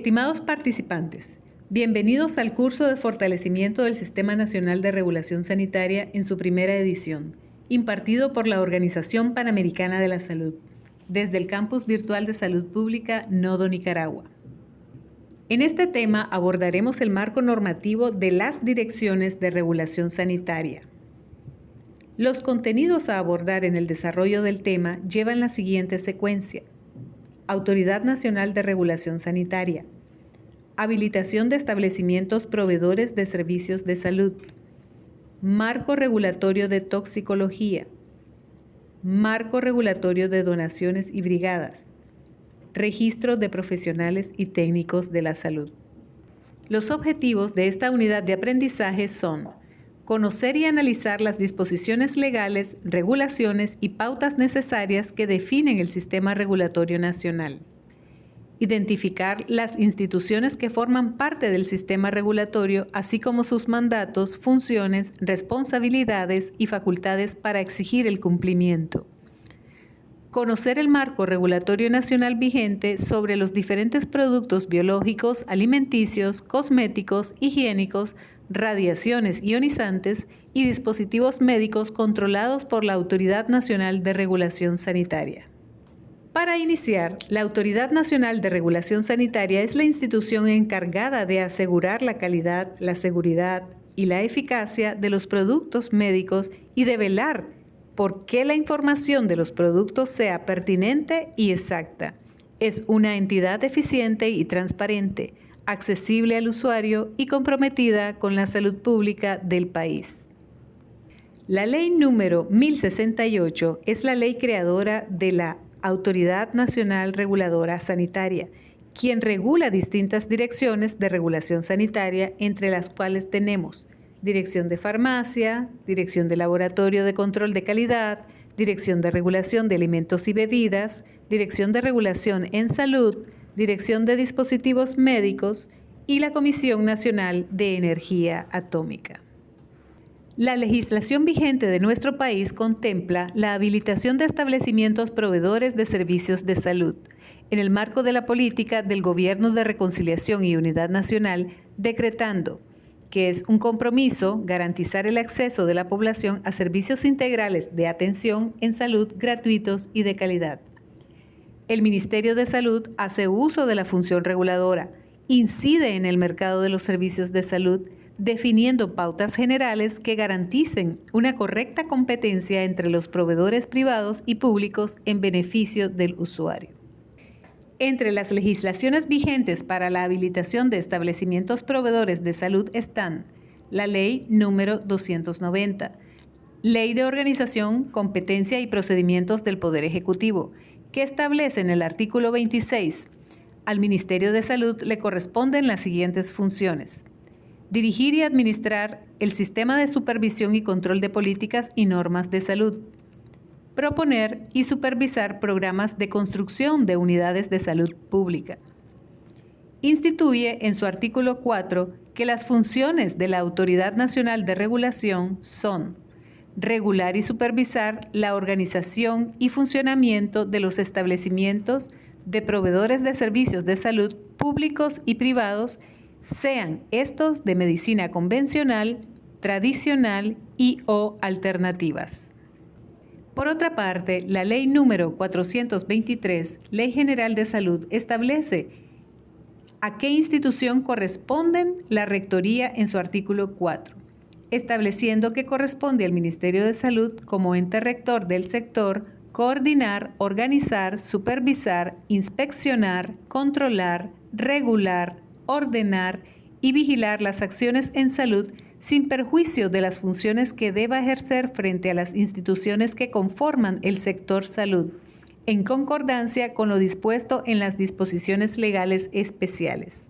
Estimados participantes, bienvenidos al curso de fortalecimiento del Sistema Nacional de Regulación Sanitaria en su primera edición, impartido por la Organización Panamericana de la Salud, desde el Campus Virtual de Salud Pública Nodo, Nicaragua. En este tema abordaremos el marco normativo de las direcciones de regulación sanitaria. Los contenidos a abordar en el desarrollo del tema llevan la siguiente secuencia: Autoridad Nacional de Regulación Sanitaria, habilitación de establecimientos proveedores de servicios de salud, marco regulatorio de toxicología, marco regulatorio de donaciones y brigadas, registro de profesionales y técnicos de la salud. Los objetivos de esta unidad de aprendizaje son: conocer y analizar las disposiciones legales, regulaciones y pautas necesarias que definen el sistema regulatorio nacional. Identificar las instituciones que forman parte del sistema regulatorio, así como sus mandatos, funciones, responsabilidades y facultades para exigir el cumplimiento. Conocer el marco regulatorio nacional vigente sobre los diferentes productos biológicos, alimenticios, cosméticos, higiénicos, radiaciones ionizantes y dispositivos médicos controlados por la Autoridad Nacional de Regulación Sanitaria. Para iniciar, la Autoridad Nacional de Regulación Sanitaria es la institución encargada de asegurar la calidad, la seguridad y la eficacia de los productos médicos y de velar por que la información de los productos sea pertinente y exacta. Es una entidad eficiente y transparente, accesible al usuario y comprometida con la salud pública del país. La Ley número 1068 es la ley creadora de la Autoridad Nacional Reguladora Sanitaria, quien regula distintas direcciones de regulación sanitaria, entre las cuales tenemos Dirección de Farmacia, Dirección de Laboratorio de Control de Calidad, Dirección de Regulación de Alimentos y Bebidas, Dirección de Regulación en Salud, Dirección de Dispositivos Médicos y la Comisión Nacional de Energía Atómica. La legislación vigente de nuestro país contempla la habilitación de establecimientos proveedores de servicios de salud, en el marco de la política del Gobierno de Reconciliación y Unidad Nacional, decretando que es un compromiso garantizar el acceso de la población a servicios integrales de atención en salud gratuitos y de calidad. El Ministerio de Salud hace uso de la función reguladora, incide en el mercado de los servicios de salud, definiendo pautas generales que garanticen una correcta competencia entre los proveedores privados y públicos en beneficio del usuario. Entre las legislaciones vigentes para la habilitación de establecimientos proveedores de salud están la Ley número 290, Ley de Organización, Competencia y Procedimientos del Poder Ejecutivo, que establece en el artículo 26, al Ministerio de Salud le corresponden las siguientes funciones: dirigir y administrar el sistema de supervisión y control de políticas y normas de salud, proponer y supervisar programas de construcción de unidades de salud pública. Instituye en su artículo 4 que las funciones de la Autoridad Nacional de Regulación son: regular y supervisar la organización y funcionamiento de los establecimientos de proveedores de servicios de salud públicos y privados, sean estos de medicina convencional, tradicional y/o alternativas. Por otra parte, la Ley número 423, Ley General de Salud, establece a qué institución corresponden la rectoría en su artículo 4, estableciendo que corresponde al Ministerio de Salud, como ente rector del sector, coordinar, organizar, supervisar, inspeccionar, controlar, regular, ordenar y vigilar las acciones en salud sin perjuicio de las funciones que deba ejercer frente a las instituciones que conforman el sector salud, en concordancia con lo dispuesto en las disposiciones legales especiales.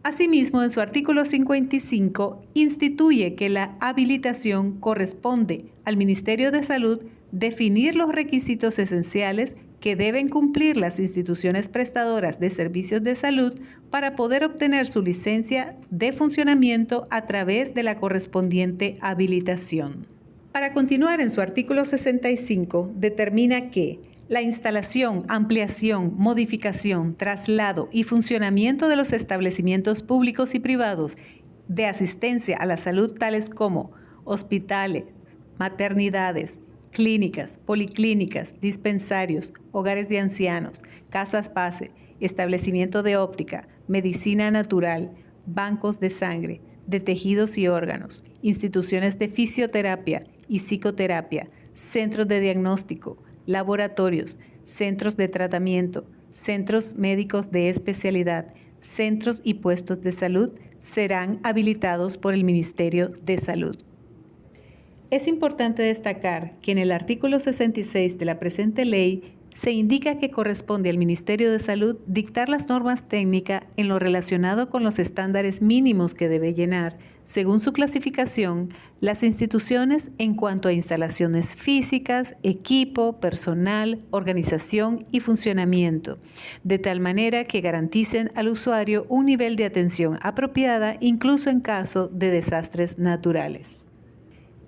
Asimismo, en su artículo 55, instituye que la habilitación corresponde al Ministerio de Salud definir los requisitos esenciales que deben cumplir las instituciones prestadoras de servicios de salud para poder obtener su licencia de funcionamiento a través de la correspondiente habilitación. Para continuar, en su artículo 65, determina que La instalación, ampliación, modificación, traslado y funcionamiento de los establecimientos públicos y privados de asistencia a la salud, tales como hospitales, maternidades, clínicas, policlínicas, dispensarios, hogares de ancianos, casas PASE, establecimiento de óptica, medicina natural, bancos de sangre, de tejidos y órganos, instituciones de fisioterapia y psicoterapia, centros de diagnóstico, laboratorios, centros de tratamiento, centros médicos de especialidad, centros y puestos de salud serán habilitados por el Ministerio de Salud. Es importante destacar que en el artículo 66 de la presente ley se indica que corresponde al Ministerio de Salud dictar las normas técnicas en lo relacionado con los estándares mínimos que debe llenar, según su clasificación, las instituciones en cuanto a instalaciones físicas, equipo, personal, organización y funcionamiento, de tal manera que garanticen al usuario un nivel de atención apropiada incluso en caso de desastres naturales.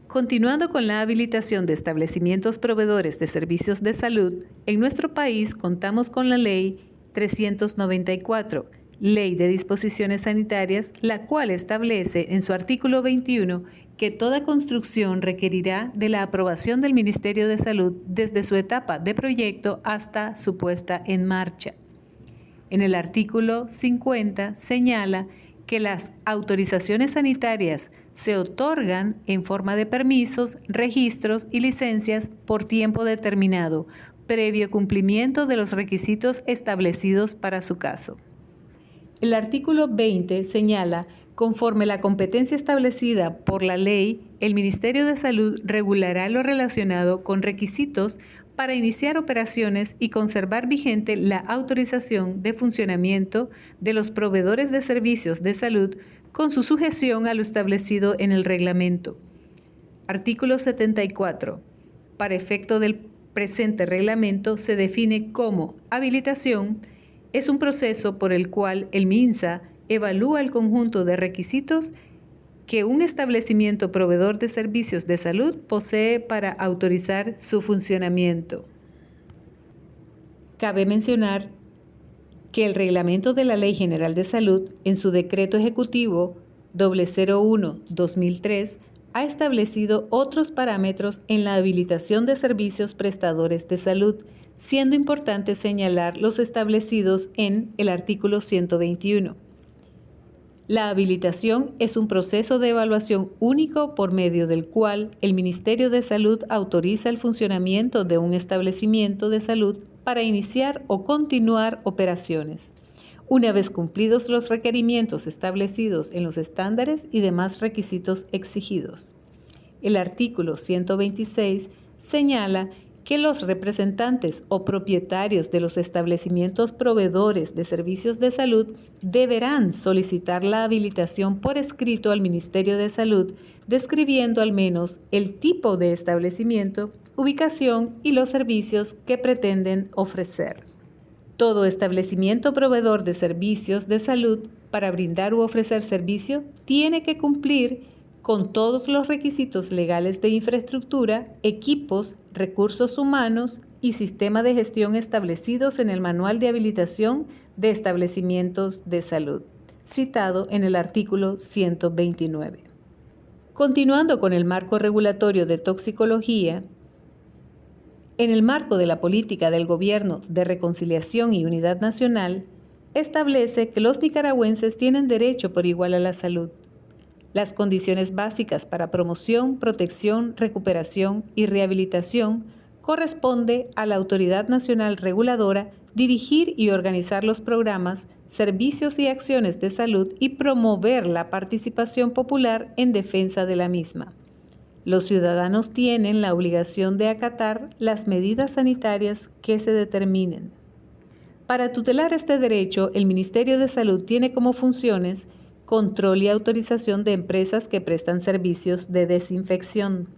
Continuando con la habilitación de establecimientos proveedores de servicios de salud, en nuestro país contamos con la Ley 394, Ley de Disposiciones Sanitarias, la cual establece en su artículo 21 que toda construcción requerirá de la aprobación del Ministerio de Salud desde su etapa de proyecto hasta su puesta en marcha. En el artículo 50 señala que las autorizaciones sanitarias se otorgan en forma de permisos, registros y licencias por tiempo determinado, previo cumplimiento de los requisitos establecidos para su caso. El artículo 20 señala, conforme la competencia establecida por la ley, el Ministerio de Salud regulará lo relacionado con requisitos para iniciar operaciones y conservar vigente la autorización de funcionamiento de los proveedores de servicios de salud con su sujeción a lo establecido en el reglamento. Artículo 74. Para efecto del presente reglamento se define como habilitación es un proceso por el cual el MINSA evalúa el conjunto de requisitos que un establecimiento proveedor de servicios de salud posee para autorizar su funcionamiento. Cabe mencionar que el reglamento de la Ley General de Salud, en su decreto ejecutivo 001-2003, ha establecido otros parámetros en la habilitación de servicios prestadores de salud, siendo importante señalar los establecidos en el artículo 121. La habilitación es un proceso de evaluación único por medio del cual el Ministerio de Salud autoriza el funcionamiento de un establecimiento de salud para iniciar o continuar operaciones, una vez cumplidos los requerimientos establecidos en los estándares y demás requisitos exigidos. El artículo 126 señala que los representantes o propietarios de los establecimientos proveedores de servicios de salud deberán solicitar la habilitación por escrito al Ministerio de Salud, describiendo al menos el tipo de establecimiento, ubicación y los servicios que pretenden ofrecer. Todo establecimiento proveedor de servicios de salud para brindar u ofrecer servicio tiene que cumplir con todos los requisitos legales de infraestructura, equipos, recursos humanos y sistema de gestión establecidos en el Manual de Habilitación de Establecimientos de Salud, citado en el artículo 129. Continuando con el marco regulatorio de toxicología, en el marco de la política del Gobierno de Reconciliación y Unidad Nacional, establece que los nicaragüenses tienen derecho por igual a la salud. Las condiciones básicas para promoción, protección, recuperación y rehabilitación corresponde a la Autoridad Nacional Reguladora dirigir y organizar los programas, servicios y acciones de salud y promover la participación popular en defensa de la misma. Los ciudadanos tienen la obligación de acatar las medidas sanitarias que se determinen. Para tutelar este derecho, el Ministerio de Salud tiene como funciones control y autorización de empresas que prestan servicios de desinfección,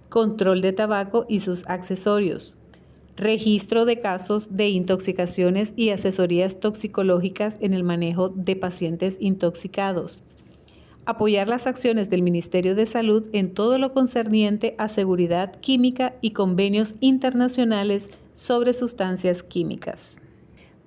control de tabaco y sus accesorios, registro de casos de intoxicaciones y asesorías toxicológicas en el manejo de pacientes intoxicados, apoyar las acciones del Ministerio de Salud en todo lo concerniente a seguridad química y convenios internacionales sobre sustancias químicas.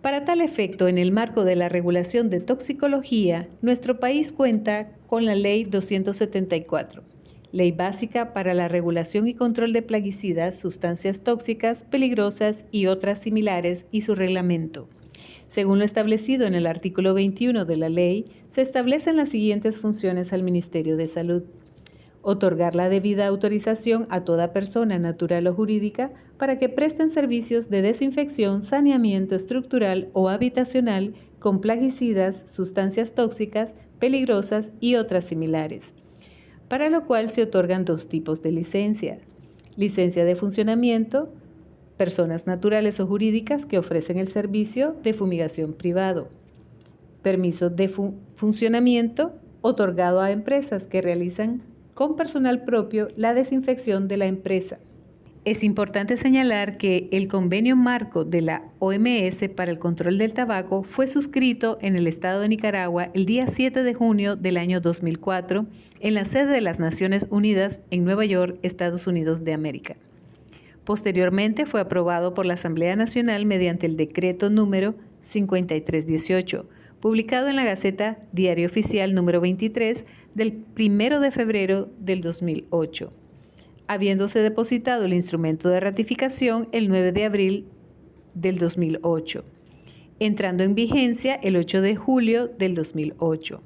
Para tal efecto, en el marco de la regulación de toxicología, nuestro país cuenta con la Ley 274, Ley Básica para la Regulación y Control de Plaguicidas, Sustancias Tóxicas, Peligrosas y otras similares y su reglamento. Según lo establecido en el artículo 21 de la ley, se establecen las siguientes funciones al Ministerio de Salud: otorgar la debida autorización a toda persona natural o jurídica para que presten servicios de desinfección, saneamiento estructural o habitacional con plaguicidas, sustancias tóxicas, peligrosas y otras similares, para lo cual se otorgan dos tipos de licencia: licencia de funcionamiento, personas naturales o jurídicas que ofrecen el servicio de fumigación privado; permiso de funcionamiento, otorgado a empresas que realizan con personal propio la desinfección de la empresa. Es importante señalar que el convenio marco de la OMS para el control del tabaco fue suscrito en el estado de Nicaragua el día 7 de junio del año 2004 en la sede de las Naciones Unidas en Nueva York, Estados Unidos de América. Posteriormente fue aprobado por la Asamblea Nacional mediante el decreto número 5318, publicado en la Gaceta Diario Oficial número 23 del 1 de febrero del 2008, habiéndose depositado el instrumento de ratificación el 9 de abril del 2008, entrando en vigencia el 8 de julio del 2008.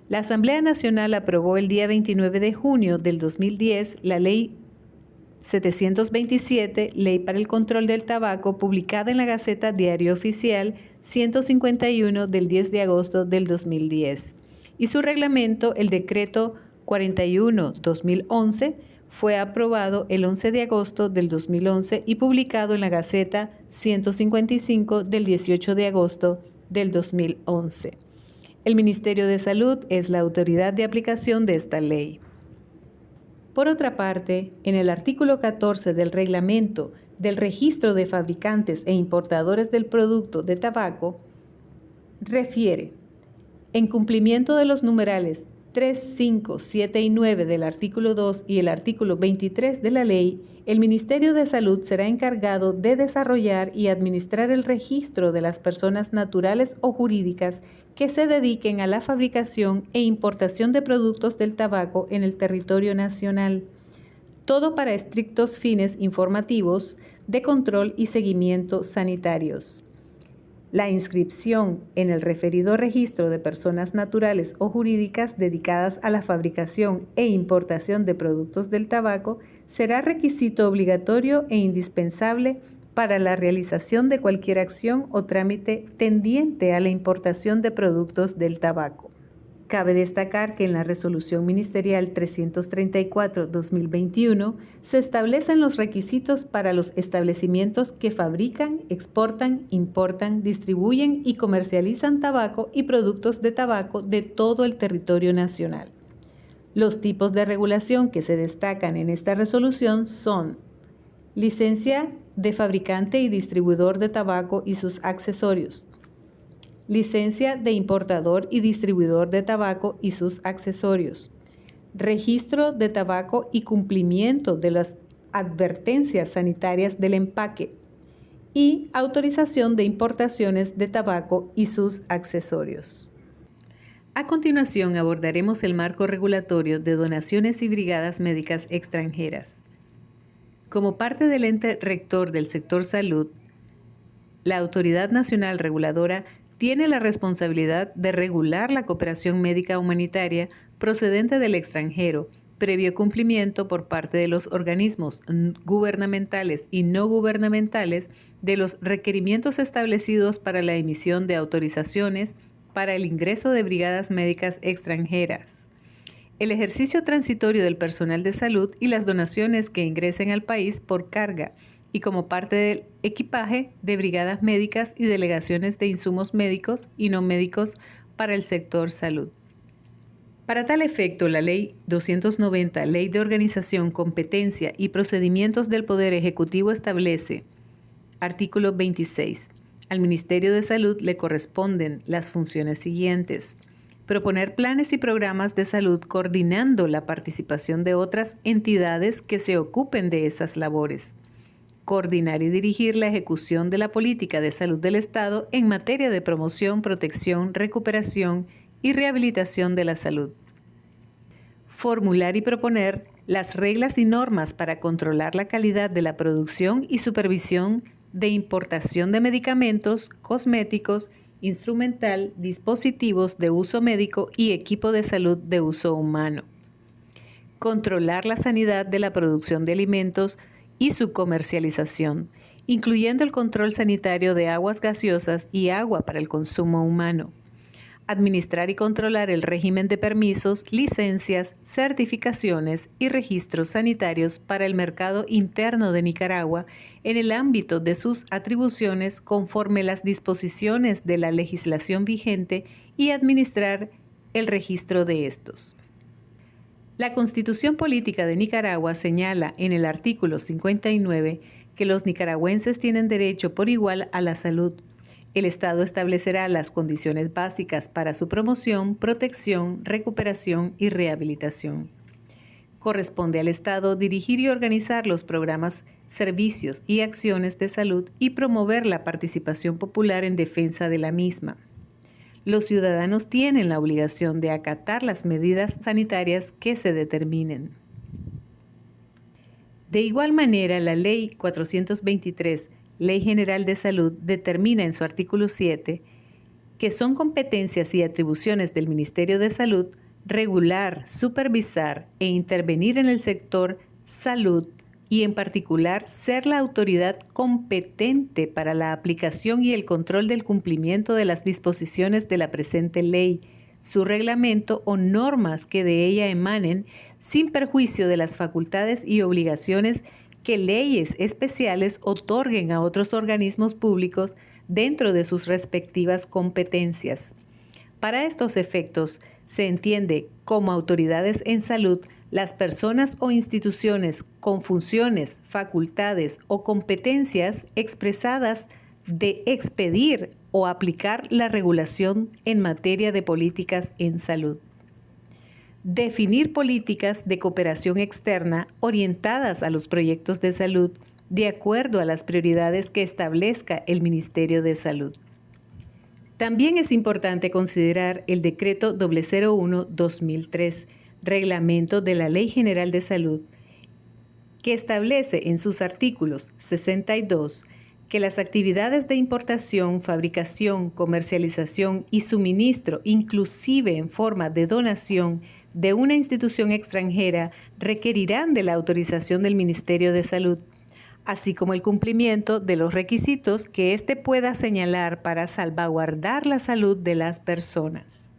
La Asamblea Nacional aprobó el día 29 de junio del 2010 la Ley 727, Ley para el Control del Tabaco, publicada en la Gaceta Diario Oficial 151 del 10 de agosto del 2010, y su reglamento, el Decreto 41-2011, fue aprobado el 11 de agosto del 2011 y publicado en la Gaceta 155 del 18 de agosto del 2011. El Ministerio de Salud es la autoridad de aplicación de esta ley. Por otra parte, en el artículo 14 del Reglamento del Registro de Fabricantes e Importadores del Producto de Tabaco, refiere: en cumplimiento de los numerales 3, 5, 7 y 9 del artículo 2 y el artículo 23 de la ley, el Ministerio de Salud será encargado de desarrollar y administrar el registro de las personas naturales o jurídicas que se dediquen a la fabricación e importación de productos del tabaco en el territorio nacional, todo para estrictos fines informativos, de control y seguimiento sanitarios. La inscripción en el referido registro de personas naturales o jurídicas dedicadas a la fabricación e importación de productos del tabaco será requisito obligatorio e indispensable para la realización de cualquier acción o trámite tendiente a la importación de productos del tabaco. Cabe destacar que en la Resolución Ministerial 334-2021 se establecen los requisitos para los establecimientos que fabrican, exportan, importan, distribuyen y comercializan tabaco y productos de tabaco de todo el territorio nacional. Los tipos de regulación que se destacan en esta resolución son: licencia de fabricante y distribuidor de tabaco y sus accesorios; licencia de importador y distribuidor de tabaco y sus accesorios; registro de tabaco y cumplimiento de las advertencias sanitarias del empaque; y autorización de importaciones de tabaco y sus accesorios. A continuación abordaremos el marco regulatorio de donaciones y brigadas médicas extranjeras. Como parte del ente rector del sector salud, la Autoridad Nacional Reguladora tiene la responsabilidad de regular la cooperación médica humanitaria procedente del extranjero, previo cumplimiento por parte de los organismos gubernamentales y no gubernamentales de los requerimientos establecidos para la emisión de autorizaciones para el ingreso de brigadas médicas extranjeras, el ejercicio transitorio del personal de salud y las donaciones que ingresen al país por carga y como parte del equipaje de brigadas médicas y delegaciones de insumos médicos y no médicos para el sector salud. Para tal efecto, la Ley 290, Ley de Organización, Competencia y Procedimientos del Poder Ejecutivo establece: artículo 26. Al Ministerio de Salud le corresponden las funciones siguientes: proponer planes y programas de salud coordinando la participación de otras entidades que se ocupen de esas labores; Coordinar y dirigir la ejecución de la política de salud del Estado en materia de promoción, protección, recuperación y rehabilitación de la salud. Formular y proponer las reglas y normas para controlar la calidad de la producción y supervisión de importación de medicamentos, cosméticos, instrumental, dispositivos de uso médico y equipo de salud de uso humano. Controlar la sanidad de la producción de alimentos y su comercialización, incluyendo el control sanitario de aguas gaseosas y agua para el consumo humano. Administrar y controlar el régimen de permisos, licencias, certificaciones y registros sanitarios para el mercado interno de Nicaragua en el ámbito de sus atribuciones conforme las disposiciones de la legislación vigente y administrar el registro de estos. La Constitución Política de Nicaragua señala en el artículo 59 que los nicaragüenses tienen derecho por igual a la salud. El Estado establecerá las condiciones básicas para su promoción, protección, recuperación y rehabilitación. Corresponde al Estado dirigir y organizar los programas, servicios y acciones de salud y promover la participación popular en defensa de la misma. Los ciudadanos tienen la obligación de acatar las medidas sanitarias que se determinen. De igual manera, la Ley 423, Ley General de Salud, determina en su artículo 7 que son competencias y atribuciones del Ministerio de Salud regular, supervisar e intervenir en el sector salud y en particular ser la autoridad competente para la aplicación y el control del cumplimiento de las disposiciones de la presente ley, su reglamento o normas que de ella emanen, sin perjuicio de las facultades y obligaciones que leyes especiales otorguen a otros organismos públicos dentro de sus respectivas competencias. Para estos efectos, se entiende como autoridades en salud las personas o instituciones con funciones, facultades o competencias expresadas de expedir o aplicar la regulación en materia de políticas en salud. Definir políticas de cooperación externa orientadas a los proyectos de salud de acuerdo a las prioridades que establezca el Ministerio de Salud. También es importante considerar el Decreto 001-2003, Reglamento de la Ley General de Salud, que establece en sus artículos 62 que las actividades de importación, fabricación, comercialización y suministro, inclusive en forma de donación de una institución extranjera, requerirán de la autorización del Ministerio de Salud, así como el cumplimiento de los requisitos que éste pueda señalar para salvaguardar la salud de las personas.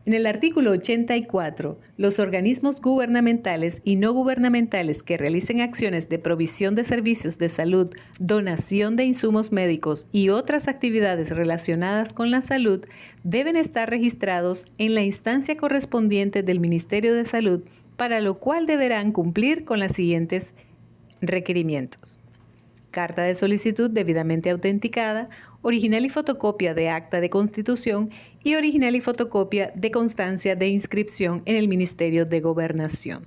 En el artículo 84, los organismos gubernamentales y no gubernamentales que realicen acciones de provisión de servicios de salud, donación de insumos médicos y otras actividades relacionadas con la salud deben estar registrados en la instancia correspondiente del Ministerio de Salud, para lo cual deberán cumplir con las siguientes requerimientos: carta de solicitud debidamente autenticada, original y fotocopia de acta de constitución y original y fotocopia de constancia de inscripción en el Ministerio de Gobernación.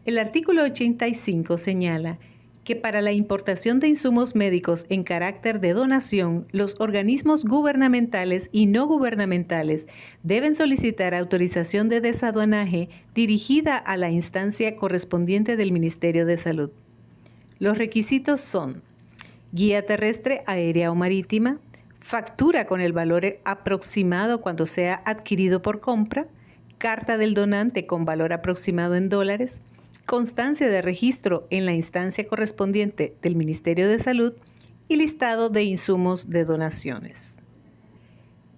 El artículo 85 señala que para la importación de insumos médicos en carácter de donación, los organismos gubernamentales y no gubernamentales deben solicitar autorización de desaduanaje dirigida a la instancia correspondiente del Ministerio de Salud. Los requisitos son: guía terrestre, aérea o marítima, factura con el valor aproximado cuando sea adquirido por compra, carta del donante con valor aproximado en dólares, constancia de registro en la instancia correspondiente del Ministerio de Salud y listado de insumos de donaciones.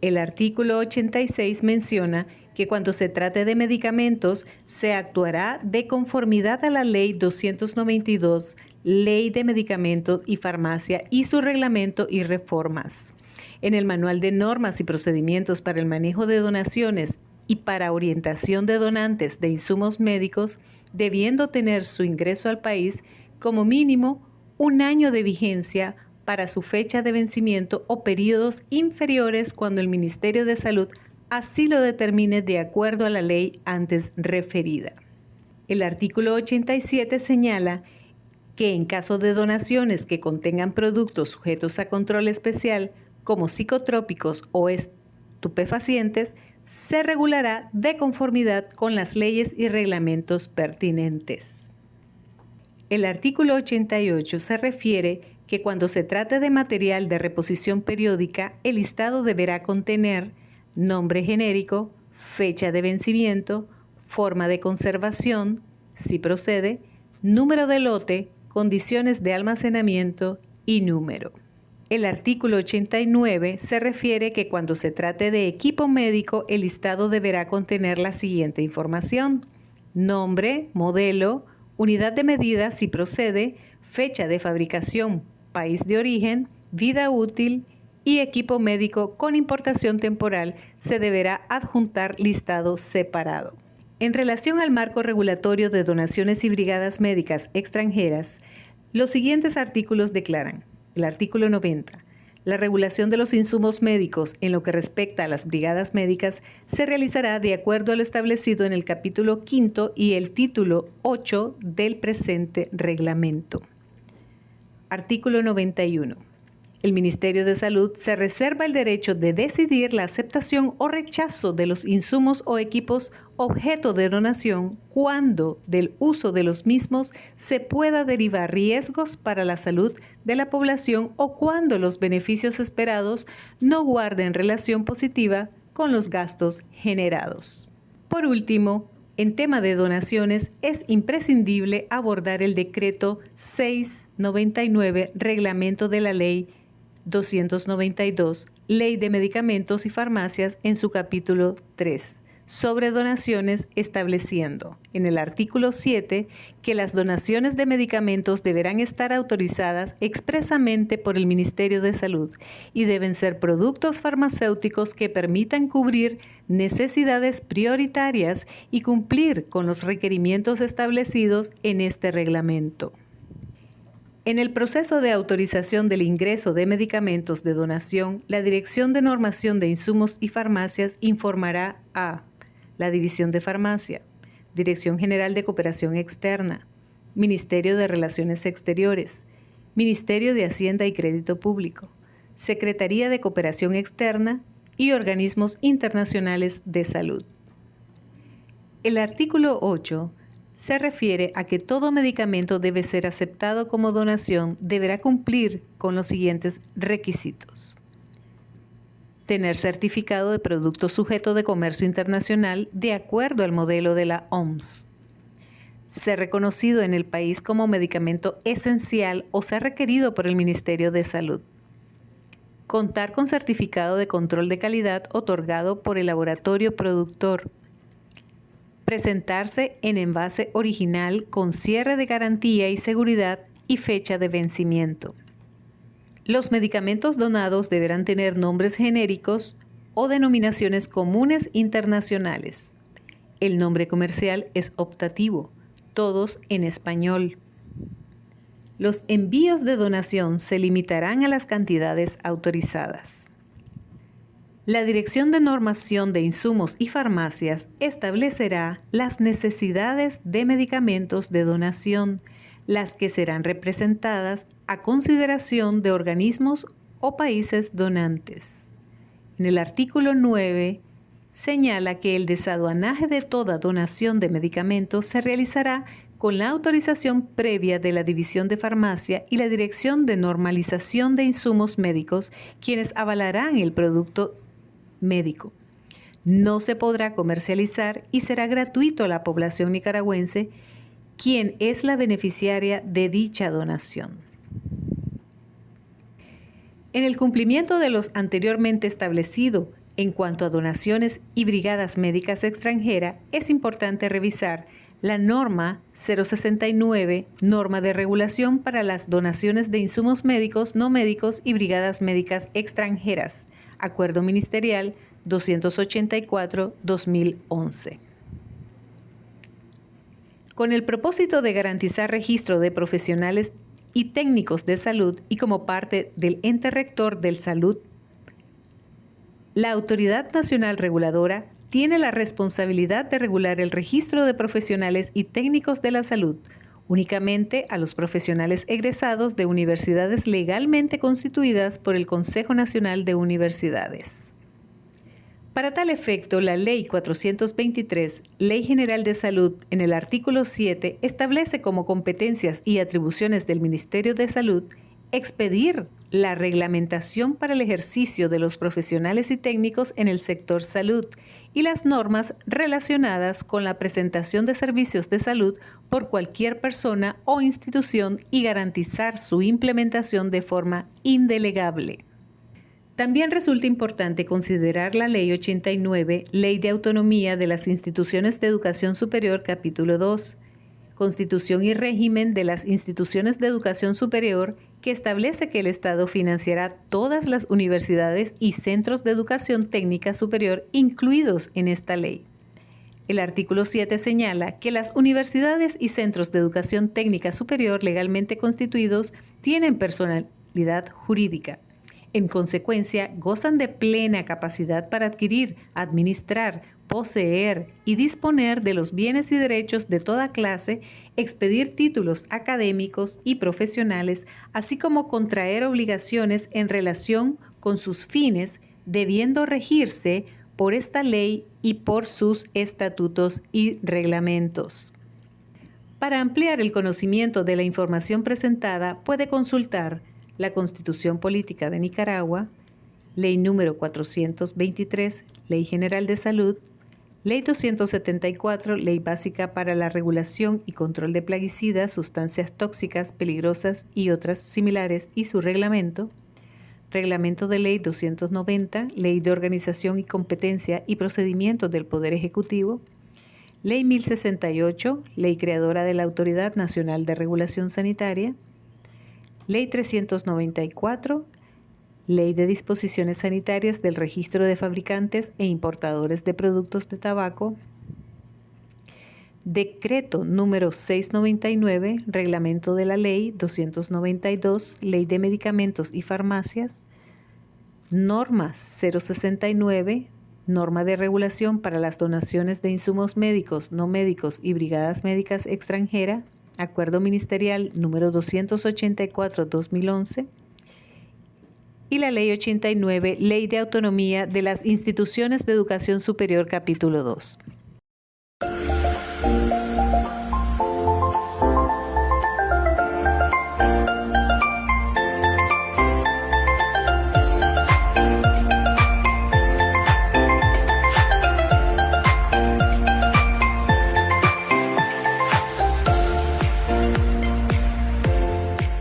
El artículo 86 menciona que cuando se trate de medicamentos, se actuará de conformidad a la Ley 292, Ley de Medicamentos y Farmacia y su reglamento y reformas. En el Manual de Normas y Procedimientos para el Manejo de Donaciones y para orientación de donantes de insumos médicos, debiendo tener su ingreso al país como mínimo 1 año de vigencia para su fecha de vencimiento o periodos inferiores cuando el Ministerio de Salud así lo determine de acuerdo a la ley antes referida. El artículo 87 señala que en caso de donaciones que contengan productos sujetos a control especial, como psicotrópicos o estupefacientes, se regulará de conformidad con las leyes y reglamentos pertinentes. El artículo 88 se refiere que cuando se trate de material de reposición periódica, el listado deberá contener nombre genérico, fecha de vencimiento, forma de conservación, si procede, número de lote, condiciones de almacenamiento y número. El artículo 89 se refiere que cuando se trate de equipo médico, el listado deberá contener la siguiente información: nombre, modelo, unidad de medida si procede, fecha de fabricación, país de origen, vida útil y equipo médico con importación temporal. Se deberá adjuntar listado separado. En relación al marco regulatorio de donaciones y brigadas médicas extranjeras, los siguientes artículos declaran: el artículo 90. La regulación de los insumos médicos en lo que respecta a las brigadas médicas se realizará de acuerdo a lo establecido en el capítulo 5 y el título 8 del presente reglamento. Artículo 91. El Ministerio de Salud se reserva el derecho de decidir la aceptación o rechazo de los insumos o equipos objeto de donación cuando del uso de los mismos se pueda derivar riesgos para la salud de la población o cuando los beneficios esperados no guarden relación positiva con los gastos generados. Por último, en tema de donaciones es imprescindible abordar el decreto 699, reglamento de la ley 292, Ley de Medicamentos y Farmacias, en su capítulo 3, sobre donaciones, estableciendo en el artículo 7 que las donaciones de medicamentos deberán estar autorizadas expresamente por el Ministerio de Salud y deben ser productos farmacéuticos que permitan cubrir necesidades prioritarias y cumplir con los requerimientos establecidos en este reglamento. En el proceso de autorización del ingreso de medicamentos de donación, la Dirección de Normación de Insumos y Farmacias informará a la División de Farmacia, Dirección General de Cooperación Externa, Ministerio de Relaciones Exteriores, Ministerio de Hacienda y Crédito Público, Secretaría de Cooperación Externa y organismos internacionales de salud. El artículo 8 se refiere a que todo medicamento debe ser aceptado como donación, deberá cumplir con los siguientes requisitos: tener certificado de producto sujeto de comercio internacional de acuerdo al modelo de la OMS, ser reconocido en el país como medicamento esencial o ser requerido por el Ministerio de Salud, contar con certificado de control de calidad otorgado por el laboratorio productor, presentarse en envase original con cierre de garantía y seguridad y fecha de vencimiento. Los medicamentos donados deberán tener nombres genéricos o denominaciones comunes internacionales. El nombre comercial es optativo, todos en español. Los envíos de donación se limitarán a las cantidades autorizadas. La Dirección de Normación de Insumos y Farmacias establecerá las necesidades de medicamentos de donación, las que serán representadas a consideración de organismos o países donantes. En el artículo 9 señala que el desaduanaje de toda donación de medicamentos se realizará con la autorización previa de la División de Farmacia y la Dirección de Normalización de Insumos Médicos, quienes avalarán el producto médico. No se podrá comercializar y será gratuito a la población nicaragüense, quien es la beneficiaria de dicha donación. En el cumplimiento de los anteriormente establecido en cuanto a donaciones y brigadas médicas extranjeras, es importante revisar la norma 069, norma de regulación para las donaciones de insumos médicos, no médicos y brigadas médicas extranjeras, Acuerdo Ministerial 284-2011. Con el propósito de garantizar registro de profesionales y técnicos de salud y como parte del ente rector del salud, la Autoridad Nacional Reguladora tiene la responsabilidad de regular el registro de profesionales y técnicos de la salud, únicamente a los profesionales egresados de universidades legalmente constituidas por el Consejo Nacional de Universidades. Para tal efecto, la Ley 423, Ley General de Salud, en el artículo 7, establece como competencias y atribuciones del Ministerio de Salud expedir la reglamentación para el ejercicio de los profesionales y técnicos en el sector salud y las normas relacionadas con la presentación de servicios de salud por cualquier persona o institución y garantizar su implementación de forma indelegable. También resulta importante considerar la Ley 89, Ley de Autonomía de las Instituciones de Educación Superior, capítulo 2, Constitución y régimen de las instituciones de educación superior, que establece que el Estado financiará todas las universidades y centros de educación técnica superior incluidos en esta ley. El artículo 7 señala que las universidades y centros de educación técnica superior legalmente constituidos tienen personalidad jurídica. En consecuencia, gozan de plena capacidad para adquirir, administrar, poseer y disponer de los bienes y derechos de toda clase, expedir títulos académicos y profesionales, así como contraer obligaciones en relación con sus fines, debiendo regirse por esta ley y por sus estatutos y reglamentos. Para ampliar el conocimiento de la información presentada, puede consultar la Constitución Política de Nicaragua, Ley número 423, Ley General de Salud, Ley 274, Ley Básica para la Regulación y Control de Plaguicidas, Sustancias Tóxicas, Peligrosas y otras similares y su reglamento, Reglamento de Ley 290, Ley de Organización y Competencia y Procedimientos del Poder Ejecutivo, Ley 1068, Ley Creadora de la Autoridad Nacional de Regulación Sanitaria, Ley 394, Ley de Disposiciones Sanitarias del Registro de Fabricantes e Importadores de Productos de Tabaco, Decreto número 699, Reglamento de la Ley 292, Ley de Medicamentos y Farmacias, Norma 069, Norma de Regulación para las Donaciones de Insumos Médicos, No Médicos y Brigadas Médicas Extranjeras, Acuerdo Ministerial número 284-2011 y la Ley 89, Ley de Autonomía de las Instituciones de Educación Superior, capítulo 2.